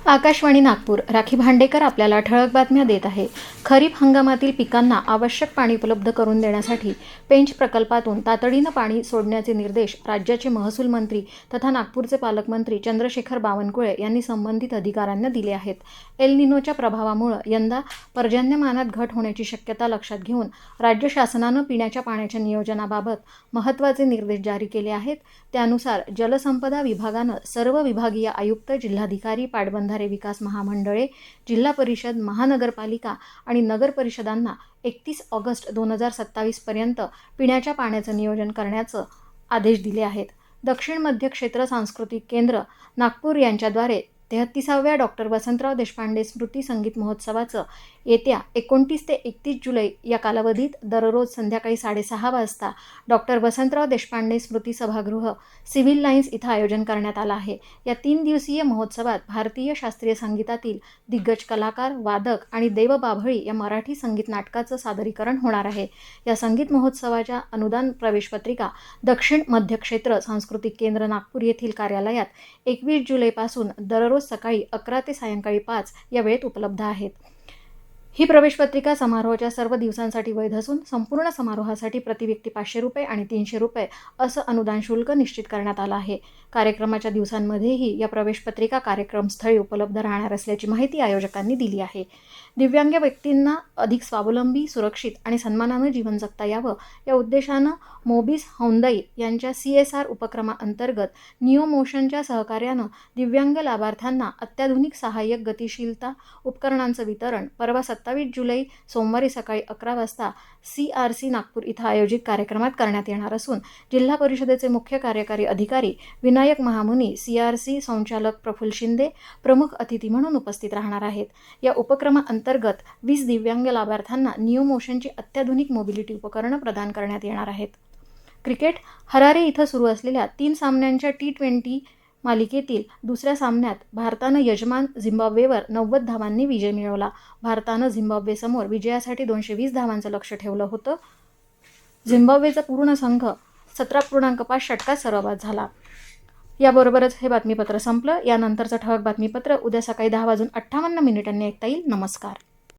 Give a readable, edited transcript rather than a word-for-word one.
आकाशवाणी नागपूर. राखी भांडेकर आपल्याला ठळक बातम्या देत आहे. खरीप हंगामातील पिकांना आवश्यक पाणी उपलब्ध करून देण्यासाठी पेंच प्रकल्पातून तातडीनं पाणी सोडण्याचे निर्देश राज्याचे महसूल मंत्री तथा नागपूरचे पालकमंत्री चंद्रशेखर बावनकुळे यांनी संबंधित अधिकाऱ्यांना दिले आहेत. एल निनोच्या प्रभावामुळे यंदा पर्जन्यमानात घट होण्याची शक्यता लक्षात घेऊन राज्य शासनानं पिण्याच्या पाण्याच्या नियोजनाबाबत महत्त्वाचे निर्देश जारी केले आहेत. त्यानुसार जलसंपदा विभागानं सर्व विभागीय आयुक्त, जिल्हाधिकारी, पाटबंधारे विकास महामंडळे, जिल्हा परिषद, महानगरपालिका आणि नगर परिषदांना 31 ऑगस्ट 2027 पर्यंत पिण्याच्या पाण्याचं नियोजन करण्याचे आदेश दिले आहेत. दक्षिण मध्य क्षेत्र सांस्कृतिक केंद्र नागपूर यांच्याद्वारे 33व्या डॉक्टर वसंतराव देशपांडे स्मृती संगीत महोत्सवाचं येत्या 29 ते 31 जुलै या कालावधीत दररोज संध्याकाळी 6:30 वाजता डॉक्टर वसंतराव देशपांडे स्मृती सभागृह, सिव्हिल लाईन्स इथं आयोजन करण्यात आलं आहे. या 3 दिवसीय महोत्सवात भारतीय शास्त्रीय संगीतातील दिग्गज कलाकार, वादक आणि देवबाभळी या मराठी संगीत नाटकाचं सादरीकरण होणार आहे. या संगीत महोत्सवाच्या अनुदान प्रवेशपत्रिका दक्षिण मध्य क्षेत्र सांस्कृतिक केंद्र नागपूर येथील कार्यालयात 21 जुलैपासून दररोज सकाळी 11 ते सायंकाळी 5 या वेळेत उपलब्ध आहेत. ही प्रवेशपत्रिका समारोहाच्या सर्व दिवसांसाठी वैध असून संपूर्ण समारोहासाठी प्रतिव्यक्ती 500 रुपये आणि 300 रुपये असं अनुदान शुल्क निश्चित करण्यात आलं आहे. कार्यक्रमाच्या दिवसांमध्येही या प्रवेशपत्रिका कार्यक्रमस्थळी उपलब्ध राहणार असल्याची माहिती आयोजकांनी दिली आहे. दिव्यांग व्यक्तींना अधिक स्वावलंबी, सुरक्षित आणि सन्मानानं जीवन जगता यावं या उद्देशानं मोबिस हौंदाई यांच्या CSR उपक्रमाअंतर्गत निओ मोशनच्या सहकार्यानं दिव्यांग लाभार्थ्यांना अत्याधुनिक सहाय्यक गतिशीलता उपकरणांचं वितरण परवा 27 जुलै सोमवारी सकाळी 11 वाजता CRC नागपूर इथं आयोजित कार्यक्रमात करण्यात येणार असून जिल्हा परिषदेचे मुख्य कार्यकारी अधिकारी विनायक महामुनी, CRC संचालक प्रफुल्ल शिंदे प्रमुख अतिथी म्हणून उपस्थित राहणार आहेत. या उपक्रमाअंतर्गत 20 दिव्यांग लाभार्थ्यांना निओ मोशनची अत्याधुनिक मोबिलिटी उपकरणं प्रदान करण्यात येणार आहेत. क्रिकेट. हरारे इथं सुरू असलेल्या 3 सामन्यांच्या T20 मालिकेतील दुसऱ्या सामन्यात भारतानं यजमान झिम्बाब्वेवर 90 धावांनी विजय मिळवला. भारतानं झिम्बाब्वेसमोर विजयासाठी 220 धावांचं लक्ष्य ठेवलं होतं. झिम्बाब्वेचा पूर्ण संघ 17.5 षटकात सर्वबाद झाला. याबरोबरच हे बातमीपत्र संपलं. यानंतरचं ठळक बातमीपत्र उद्या सकाळी 10:58 ऐकता येईल. नमस्कार.